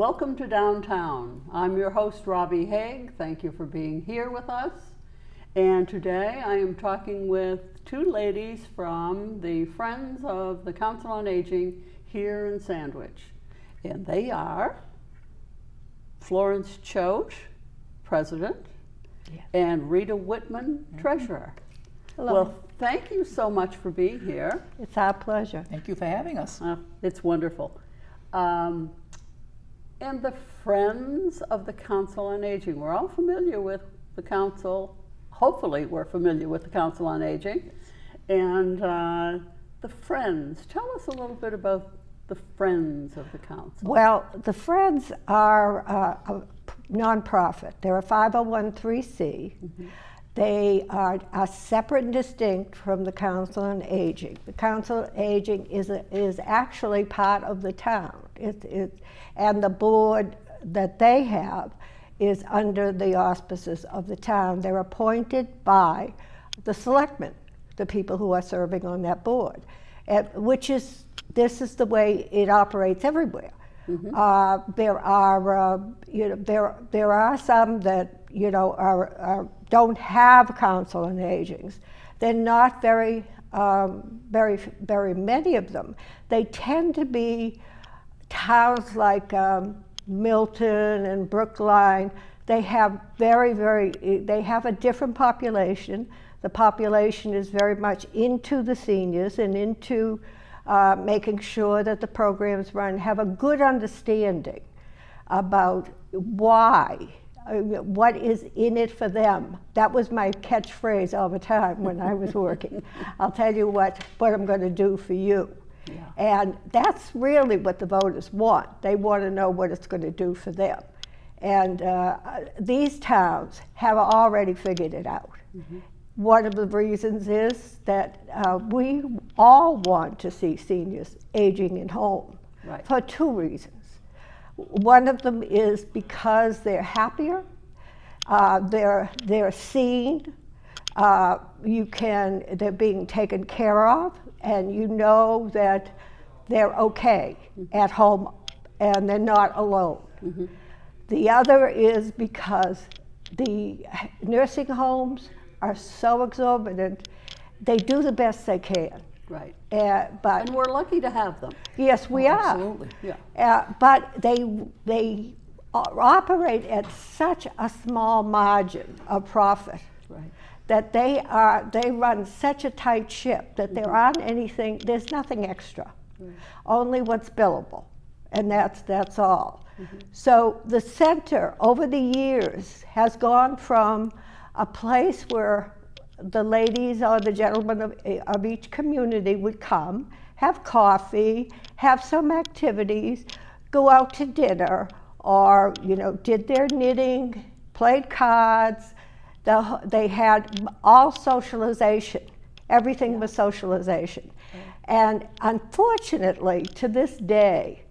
Welcome to Downtown. I'm your host, Robbie Haigh. Thank you for being here with us. And today I am talking with two ladies from the Friends of the Council on Aging here in Sandwich. And they are Florence Choate, President, Yes. and Rita Whitman, Treasurer. Hello. Well, thank you so much for being here. It's our pleasure. Thank you for having us. It's wonderful. And the Friends of the Council on Aging. We're all familiar with the council. Hopefully we're familiar with the Council on Aging. And the Friends. Tell us a little bit about the Friends of the Council. Well, the Friends are a nonprofit. They're a 501(c)(3). Mm-hmm. They are separate and distinct from the Council on Aging. The Council on Aging is actually part of the town. And the board that they have is under the auspices of the town. They're appointed by the selectmen, the people who are serving on that board, this is the way it operates everywhere. Mm-hmm. There are some that don't have Council on Agings. They're not very many of them. They tend to be towns like Milton and Brookline. They have they have a different population. The population is very much into the seniors and into making sure that the programs run, have a good understanding about what is in it for them. That was my catchphrase all the time when I was working. I'll tell you what I'm going to do for you. Yeah. And that's really what the voters want. They want to know what it's going to do for them. And these towns have already figured it out. Mm-hmm. One of the reasons is that we all want to see seniors aging in home, right, for two reasons. One of them is because they're happier, they're seen, they're being taken care of, and you know that they're okay at home and they're not alone. Mm-hmm. The other is because the nursing homes are so exorbitant, they do the best they can. Right. And we're lucky to have them. Yes, we are. Absolutely, yeah. But they operate at such a small margin of profit, right, that they run such a tight ship that there aren't there's nothing extra, right, only what's billable, and that's all. Mm-hmm. So the center over the years has gone from a place where the ladies or the gentlemen of each community would come, have coffee, have some activities, go out to dinner, or did their knitting, played cards. They had all socialization. Everything was socialization. And unfortunately, to this day,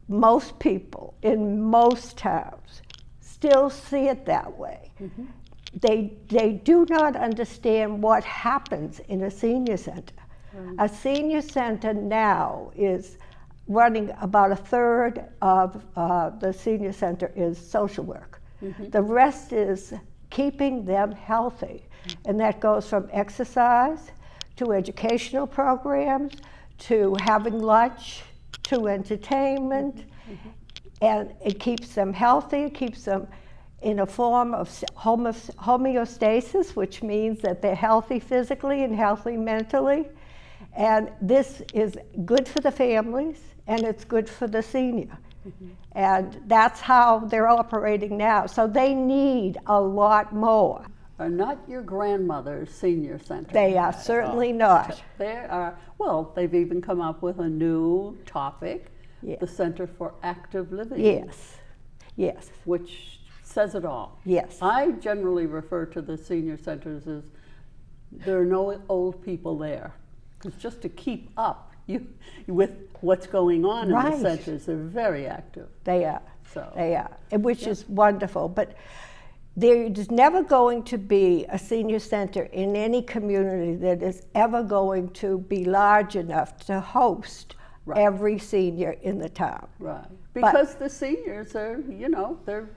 most people in most towns still see it that way. Mm-hmm. They do not understand what happens in a senior center. Mm-hmm. A senior center now is running about a third of the senior center is social work. Mm-hmm. The rest is keeping them healthy. Mm-hmm. And that goes from exercise to educational programs to having lunch to entertainment. Mm-hmm. And it keeps them healthy, it keeps them in a form of homeostasis, which means that they're healthy physically and healthy mentally. And this is good for the families, and it's good for the senior. Mm-hmm. And that's how they're operating now. So they need a lot more. Are not your grandmother's senior center? They are certainly not. They are, well, they've even come up with a new topic, yes, the Center for Active Living. Yes, yes. Which says it all. Yes. I generally refer to the senior centers as there are no old people there. It's just to keep up with what's going on in right, the centers. They're very active. They are. So they are, which is wonderful. But there's never going to be a senior center in any community that is ever going to be large enough to host, right, every senior in the town. Right. Because the seniors are, they're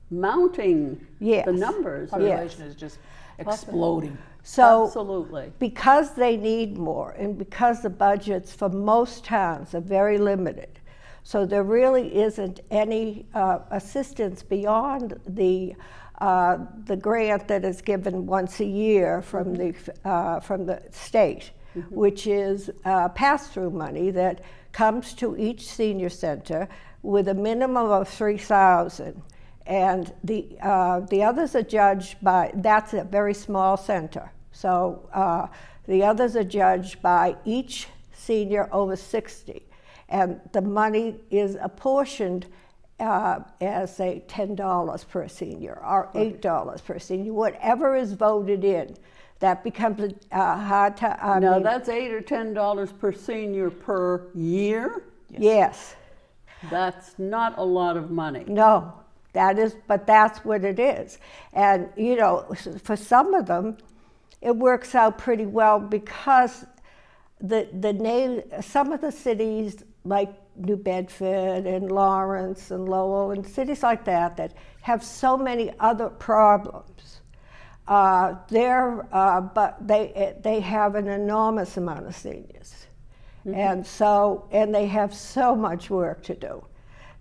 mounting Yes. the numbers. Population is just exploding. So Absolutely. because they need more and because the budgets for most towns are very limited, so there really isn't any assistance beyond the grant that is given once a year from the state, which is pass-through money that comes to each senior center with a minimum of $3,000, and the others are judged by. That's a very small center, so the others are judged by each senior over 60, and the money is apportioned as say $10 per senior or $8 per senior, whatever is voted in. That becomes a hard time. Now that's $8 or $10 per senior per year. Yes. That's not a lot of money. No, but that's what it is. And for some of them, it works out pretty well because some of the cities like New Bedford and Lawrence and Lowell and cities like that have so many other problems. But they have an enormous amount of seniors, and they have so much work to do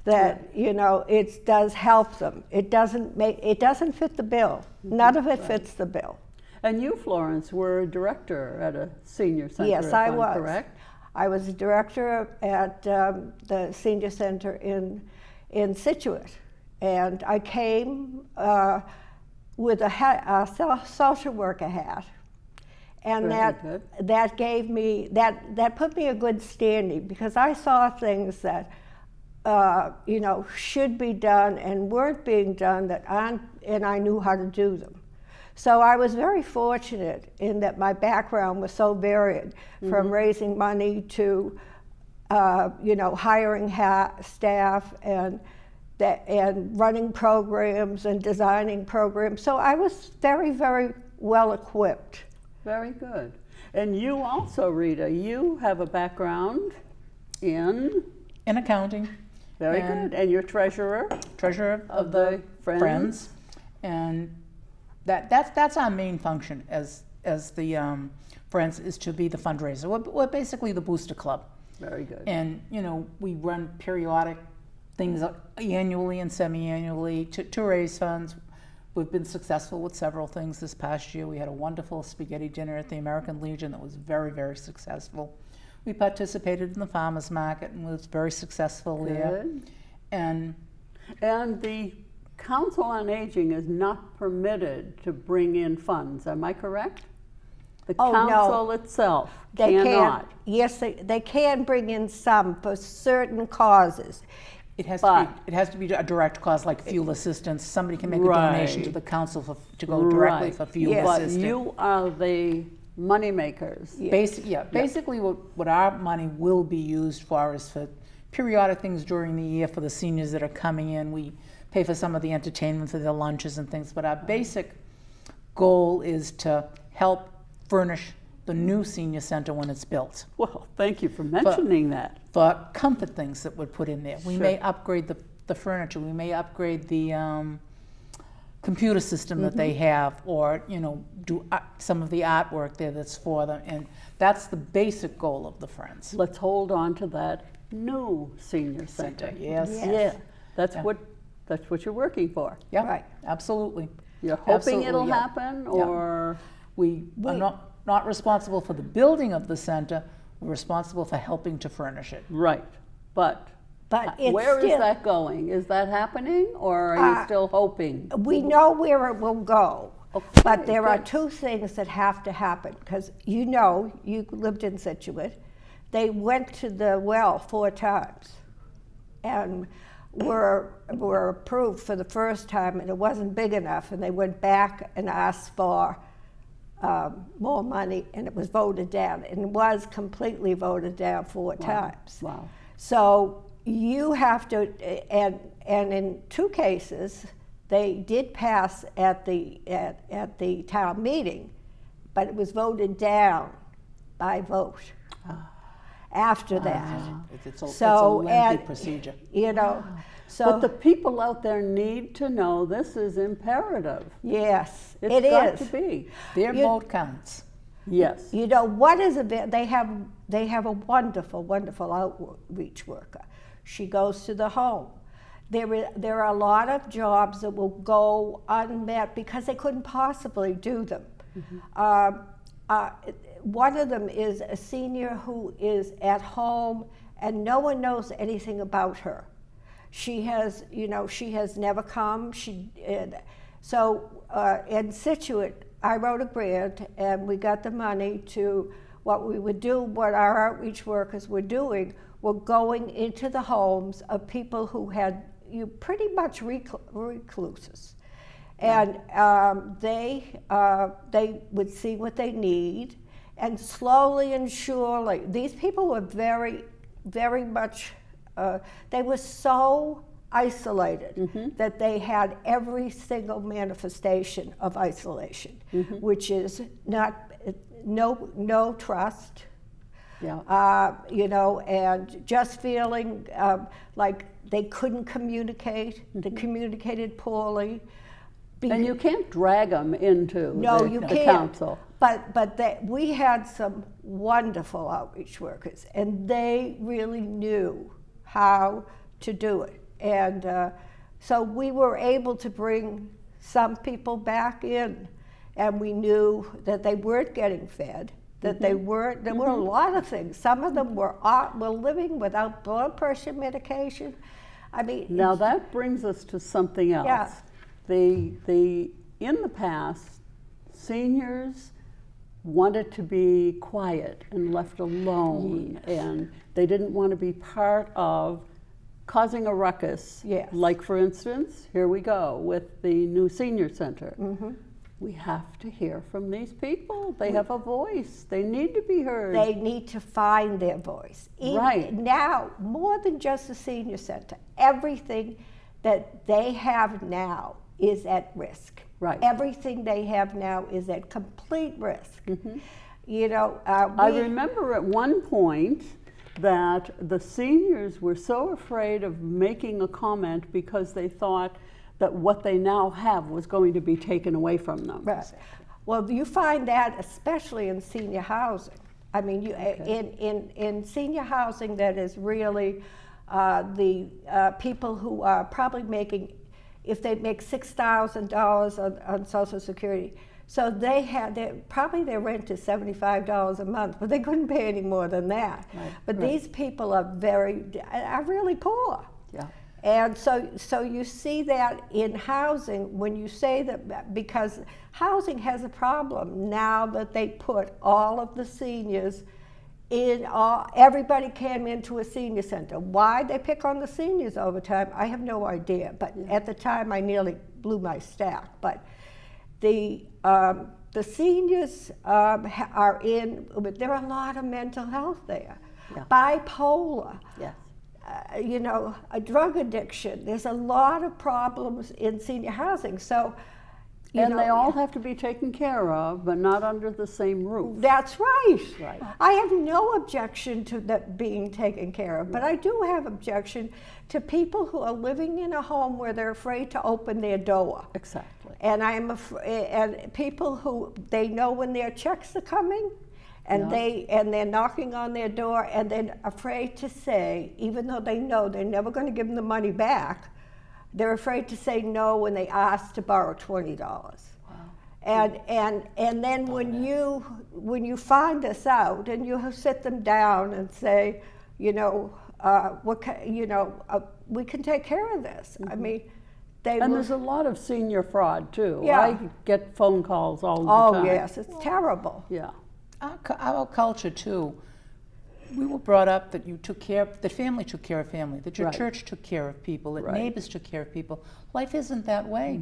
that it does help them. It doesn't fit the bill. None of it fits the bill. And you, Florence, were a director at a senior center. Yes, if I I'm was. Correct. I was a director at the senior center in Situate, and I came with a social worker hat, and that gave me that put me a good standing because I saw things that should be done and weren't being done and I knew how to do them. So I was very fortunate in that my background was so varied, from raising money to hiring staff and running programs and designing programs. So I was very, very well equipped. Very good. And you also, Rita, you have a background in accounting. Very good. And you're treasurer of the Friends. And that's our main function as the Friends, is to be the fundraiser. We're basically the booster club. Very good. And we run periodic things annually and semi-annually to raise funds. We've been successful with several things this past year. We had a wonderful spaghetti dinner at the American Legion that was very, very successful. We participated in the farmers market and was very successful there. And the Council on Aging is not permitted to bring in funds. Am I correct? The council itself cannot. Yes, they can bring in some for certain causes. It has to be a direct cause, like fuel assistance. Somebody can make a donation to the council to go directly for fuel assistance. But you are the money makers. Basically what our money will be used for is for periodic things during the year for the seniors that are coming in. We pay for some of the entertainment for their lunches and things, but our basic goal is to help furnish the new senior center when it's built. Well, thank you for mentioning that. For comfort things that we're put in there. We may upgrade the furniture, we may upgrade the computer system that they have, or do some of the artwork there that's for them, and that's the basic goal of the Friends. Let's hold on to that new senior center. Yes. Yeah, that's what you're working for. Yeah, right. Absolutely. You're hoping it'll happen, or we are not responsible for the building of the center. We're responsible for helping to furnish it. Right, but it's where is that going? Is that happening, or are you still hoping? We know where it will go, but there are two things that have to happen, because you lived in Situate. They went to the well 4 times and were approved for the first time, and it wasn't big enough, and they went back and asked for more money, and it was voted down, and it was completely voted down 4 times. Wow. So you have to, and in 2 cases, they did pass at the town meeting, but it was voted down by vote. after that. It's a So, lengthy and, procedure. you know, so But the people out there need to know this is imperative. yes, It's it got is. to be. Their You- vote counts. Yes. You know, what is they have a wonderful, wonderful outreach worker. She goes to the home. There are a lot of jobs that will go unmet because they couldn't possibly do them. One of them is a senior who is at home and no one knows anything about her. She has never come. In Situate, I wrote a grant and we got the money to what our outreach workers were doing were going into the homes of people who had pretty much recluses. And they would see what they need, and slowly and surely, these people were very, very much, they were so isolated that they had every single manifestation of isolation, which is no trust, and just feeling like they couldn't communicate, they communicated poorly. And you can't drag them into you the can't. council. But we had some wonderful outreach workers, and they really knew how to do it. And so we were able to bring some people back in, and we knew that they weren't getting fed, that they weren't. There were a lot of things. Some of them were living without blood pressure medication. I mean, Now that brings us to something else. Yeah. In the past, seniors wanted to be quiet and left alone, and they didn't want to be part of causing a ruckus. Yes. Like, for instance, here we go with the new senior center. We have to hear from these people. They have a voice. They need to be heard. they need to find their voice. Right. Now, more than just the senior center, everything that they have now is at risk. Right. Everything they have now is at complete risk. I remember at one point that the seniors were so afraid of making a comment because they thought that what they now have was going to be taken away from them. Right. Well, you find that especially in senior housing. I mean, in senior housing, that is really the people who are probably making, if they make $6,000 on Social Security, so they had probably their rent is $75 a month, but they couldn't pay any more than that. Right, But right. these people are really poor. Yeah. And so you see that in housing when you say that, because housing has a problem now that they put all of the seniors in, everybody came into a senior center. Why they pick on the seniors all the time, I have no idea. But at the time, I nearly blew my stack. But the seniors are in, there are a lot of mental health there. Yeah. Bipolar. Yes. A drug addiction. There's a lot of problems in senior housing. So, They all have to be taken care of, but not under the same roof. That's right. Right. I have no objection to that being taken care of, but I do have objection to people who are living in a home where they're afraid to open their door. Exactly. And and people who they know when their checks are coming, and they're knocking on their door, and they're afraid to say, even though they know they're never going to give them the money back, they're afraid to say no when they ask to borrow $20. Wow. And then when you find this out, and you sit them down and say, we can take care of this. I mean, There's a lot of senior fraud too. Yeah. I get phone calls all the time. Oh yes, it's terrible. Yeah. Our culture too, we were brought up that that family took care of family, that your Right. church took care of people, that Right. neighbors took care of people. Life isn't that way.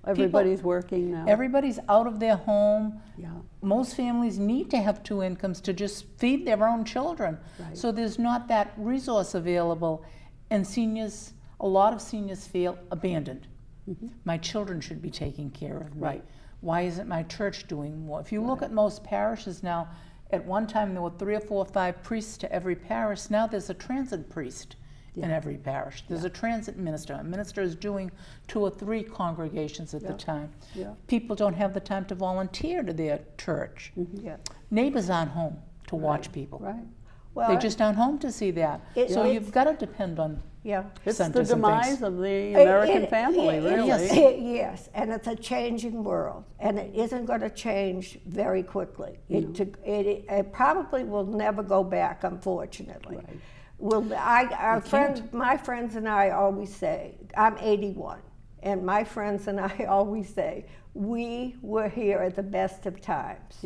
Everybody's working now. Everybody's out of their home. Yeah. Most families need to have two incomes to just feed their own children. Right. So there's not that resource available. And a lot of seniors feel abandoned. My children should be taking care of me. Right. Why isn't my church doing more? If you look at most parishes now, At one time, there were 3 or 4 or 5 priests to every parish. Now there's a transit priest in every parish. There's a transit minister. A minister is doing 2 or 3 congregations at the time. People don't have the time to volunteer to their church. Neighbors aren't home to watch people. Well, They just aren't home to see that. So you've got to depend on It's the centers and demise things. of the American family, really. Yes, and it's a changing world, and it isn't going to change very quickly. It probably will never go back, unfortunately. My friends and I always say, I'm 81, and my friends and I always say, we were here at the best of times.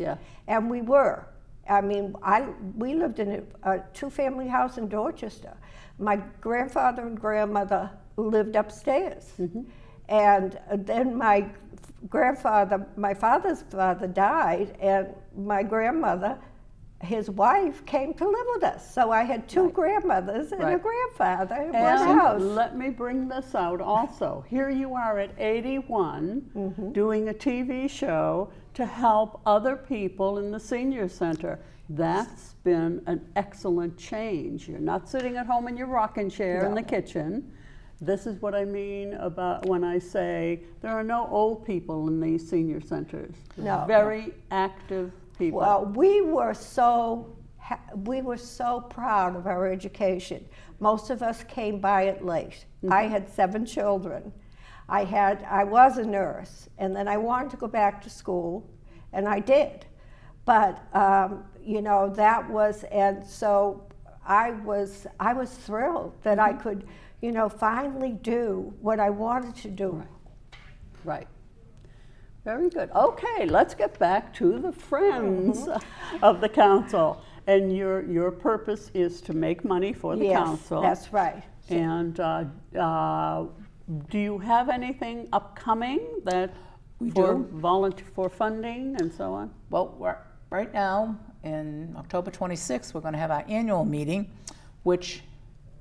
And we were. I mean, we lived in a 2-family house in Dorchester. My grandfather and grandmother lived upstairs. And then my father's father died, and my grandmother, his wife, came to live with us. So I had 2 grandmothers and a grandfather in one house. Let me bring this out also. Here you are at 81 doing a TV show to help other people in the senior center. That's been an excellent change. You're not sitting at home in your rocking chair in the kitchen. This is what I mean about when I say there are no old people in these senior centers. Very active people. Well, we were so proud of our education. Most of us came by it late. I had 7 children. I was a nurse, and then I wanted to go back to school, and I did. But that was, and so I was thrilled that I could, finally do what I wanted to do. Right. Very good. Okay, let's get back to the friends of the council. And your purpose is to make money for the council. Yes, that's right. And do you have anything upcoming that for funding and so on? Well, right now, in October 26th, we're going to have our annual meeting, which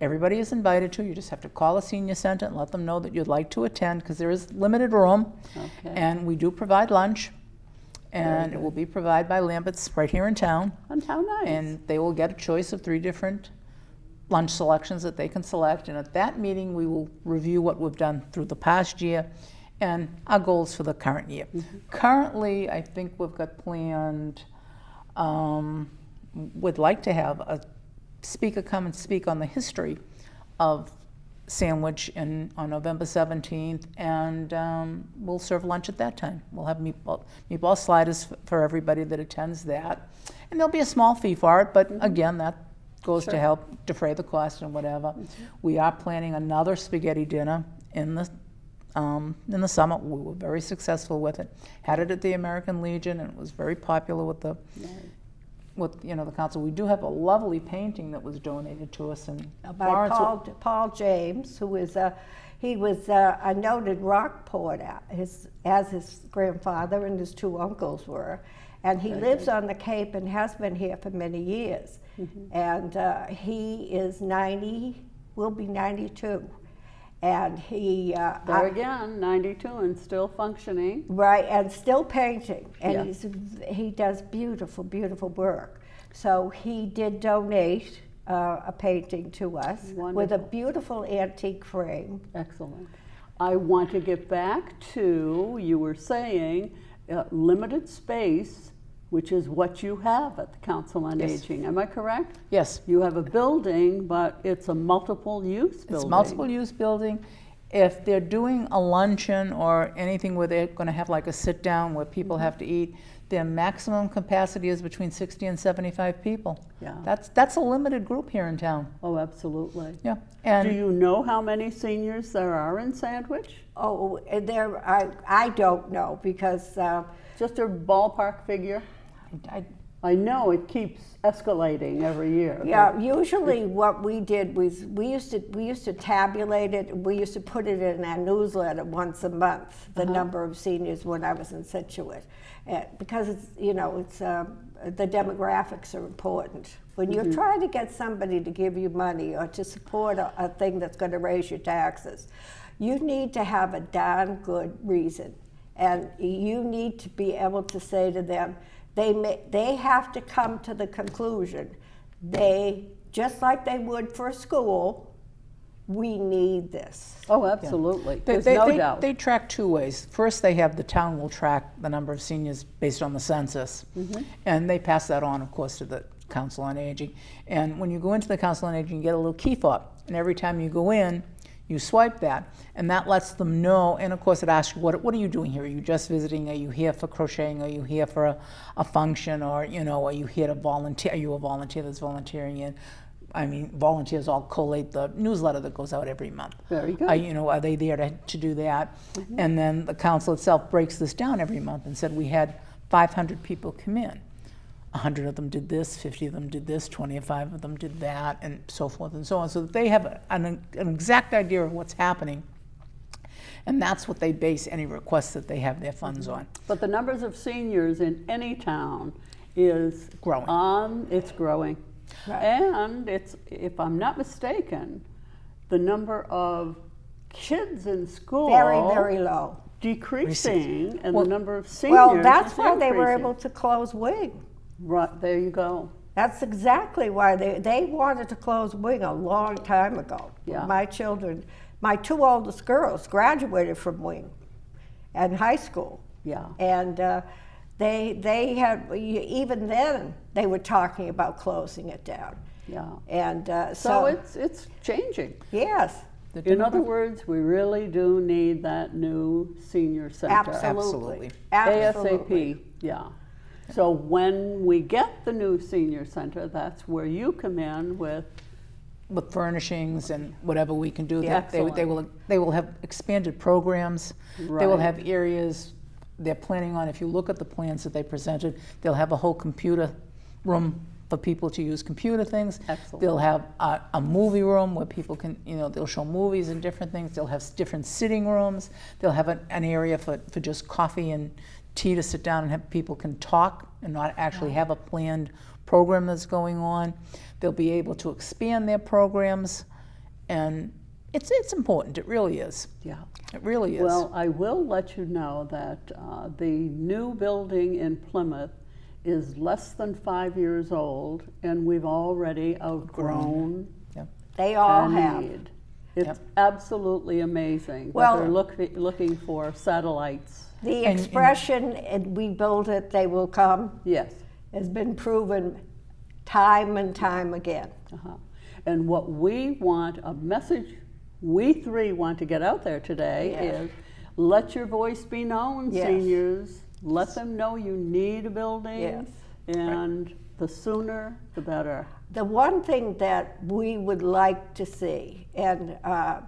everybody is invited to. You just have to call the senior center and let them know that you'd like to attend, because there is limited room. And we do provide lunch, and it will be provided by Lambert's right here in town. And how nice. And they will get a choice of 3 different lunch selections that they can select. And at that meeting, we will review what we've done through the past year and our goals for the current year. Currently, I think we've got planned, would like to have a speaker come and speak on the history of Sandwich on November 17th, and we'll serve lunch at that time. We'll have meatball sliders for everybody that attends that. And there'll be a small fee for it, but again, that goes to help defray the cost and whatever. We are planning another spaghetti dinner in the summer. We were very successful with it. Had it at the American Legion, and it was very popular with the council. We do have a lovely painting that was donated to us, and by Paul James, who is he was a noted rock poet, as his grandfather and his 2 uncles were, and he lives on the Cape and has been here for many years. And he is 90, will be 92. And he there again, 92 and still functioning. Right, and still painting, and he does beautiful, beautiful work. So he did donate a painting to us with a beautiful antique frame. Excellent. I want to get back to, you were saying, limited space, which is what you have at the Council on Aging. Am I correct? Yes. You have a building, but it's a multiple-use building. It's a multiple-use building. If they're doing a luncheon or anything where they're going to have like a sit-down where people have to eat, their maximum capacity is between 60 and 75 people. That's a limited group here in town. Oh, absolutely. Yeah. And do you know how many seniors there are in Sandwich? Oh, I don't know, because just a ballpark figure. I know it keeps escalating every year. Yeah, usually what we did was we used to tabulate it. We used to put it in our newsletter once a month, the number of seniors when I was in Situate, because it's the demographics are important. When you're trying to get somebody to give you money or to support a thing that's going to raise your taxes, you need to have a darn good reason. And you need to be able to say to them, they have to come to the conclusion, just like they would for school, we need this. Oh, absolutely. There's They, no doubt. they track two ways. First, the town will track the number of seniors based on the census. And they pass that on, of course, to the Council on Aging. And when you go into the Council on Aging, you get a little key fob. And every time you go in, you swipe that, and that lets them know. And of course, it asks you, what are you doing here? Are you just visiting? Are you here for crocheting? Are you here for a function? Or, are you here to volunteer? Are you a volunteer that's volunteering in? I mean, volunteers all collate the newsletter that goes out every month. Very good. Are they there to do that? And then the council itself breaks this down every month and said we had 500 people come in. 100 of them did this, 50 of them did this, 25 of them did that, and so forth and so on. So that they have an exact idea of what's happening, and that's what they base any requests that they have their funds on. But the numbers of seniors in any town is Growing. It's growing. Right. And it's, if I'm not mistaken, the number of kids in school Very, very low. decreasing, and the number of seniors Well, that's is why they were increasing. able to close Wing. Right, there you go. That's exactly why they wanted to close Wing a long time ago. Yeah. My children, my two oldest girls graduated from Wing in high school. Yeah. And they had, even then, they were talking about closing it down. Yeah. And So it's changing. yes, In other words, we really do need that new senior center. absolutely. ASAP, yeah. So when we get the new senior center, that's where you come in with, furnishings and whatever we can do. Yeah, They will have expanded programs. They will Right. have areas they're planning on. If you look at the plans that they presented, they'll have a whole computer room for people to use computer things. Excellent. They'll have a movie room where people can, they'll show movies and different things. They'll have different sitting rooms. They'll have an area for just coffee and tea to sit down and have people can talk and not actually have a planned program that's going on. They'll be able to expand their programs, and it's important. It really is. yeah. It really is. Well, I will let you know that the new building in Plymouth is less than 5 years old, and we've already outgrown Yep. They all our have. need. It's Yep. absolutely amazing. Well- But they're looking for satellites. The And- expression, and we build it, they will come, Yes. has been proven time and time again. Uh-huh. And what we want, a message we three want to get out there today Yeah. is let your voice be known, Yes. seniors. Let them know you need a building, Yes. and the sooner the better. The one thing that we would like to see, and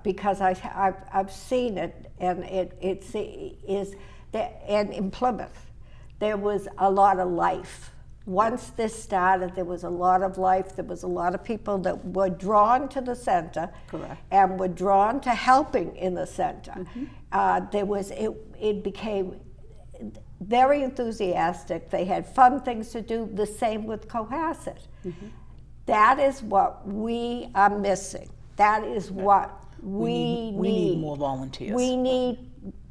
because I've seen it, and is that, and in Plymouth, there was a lot of life. Once this started, there was a lot of life. There was a lot of people that were drawn to the center, Correct. and were drawn to helping in the center. It became very enthusiastic. They had fun things to do. The same with Cohasset. That is what we are missing. That is what we need more volunteers. We need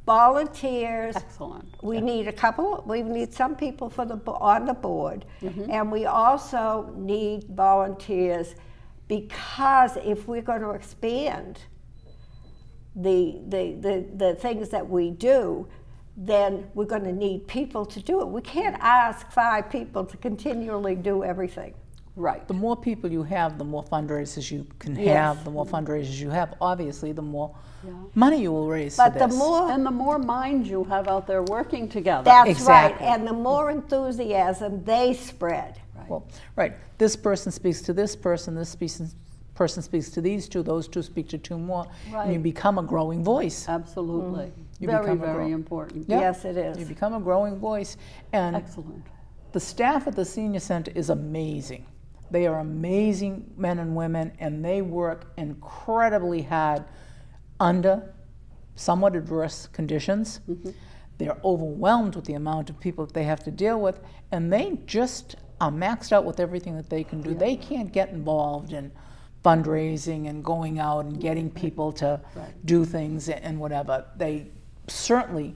volunteers. Excellent. We need a couple. We need some people on the board, and we also need volunteers, because if we're going to expand the things that we do, then we're going to need people to do it. We can't ask 5 people to continually do everything. Right. The more people you have, the more fundraisers you can Yes. have. The more fundraisers you have, obviously, the more money you will raise But for the this. more And the more minds you have out there working together. that's Exactly. right, and the more enthusiasm they spread. Well, right. This person speaks to this person person speaks to these two, those two speak to 2 more, and you Right. become a growing voice. Absolutely. You Very, become a very girl. important. Yeah. Yes, it is. You become a growing voice. And Excellent. the staff at the senior center is amazing. They are amazing men and women, and they work incredibly hard under somewhat adverse conditions. They're overwhelmed with the amount of people that they have to deal with, and they just are maxed out with everything that they can do. They can't get involved in fundraising and going out and getting people to do things and whatever. They certainly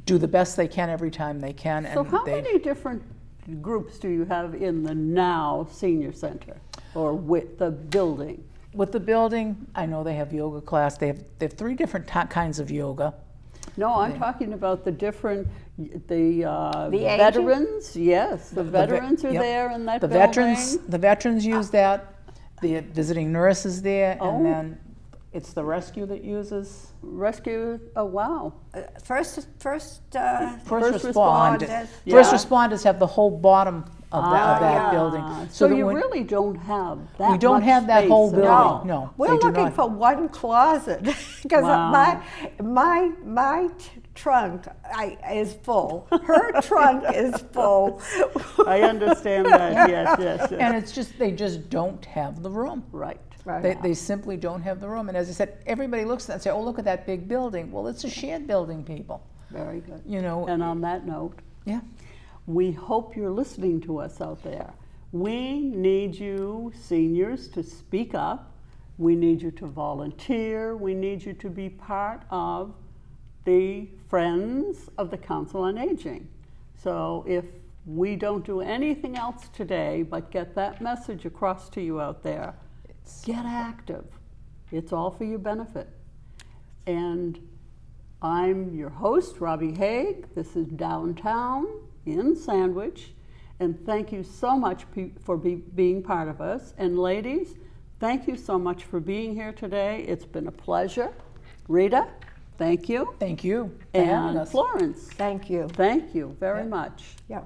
do the best they can every time they can. So And how many different groups do you have in the now senior center or with the building? With the building, I know they have yoga class. They have 3 different kinds of yoga. No, I'm talking about the different, the aging? veterans. Yes, the ve- veterans are yep. there in that The building. veterans use that. The visiting nurse is there, Oh. and then it's the rescue that uses. Rescue. Oh wow. First First responders. responders. Yeah. First responders have the whole bottom of that yeah. building. So that you when- really don't have that. We don't much have that space whole at building. all. No, We're they do looking not. for one closet because Wow. my trunk is full. Her trunk is full. I understand that. Yes, yes, yes. And it's just they just don't have the room. Right. They simply don't have the room. And as I said, everybody looks at that and say, "Oh, look at that big building." Well, it's a shared building, people. Very good. You know. And on that note, Yeah. we hope you're listening to us out there. We need you seniors to speak up. We need you to volunteer. We need you to be part of the Friends of the Council on Aging. So if we don't do anything else today but get that message across to you out there, get active. It's all for your benefit. And I'm your host, Robbie Haigh. This is Downtown in Sandwich. And thank you so much for being part of us. And ladies, thank you so much for being here today. It's been a pleasure. Rita, thank you. Thank you for having And us. Florence, Thank you. thank you very much. Yeah.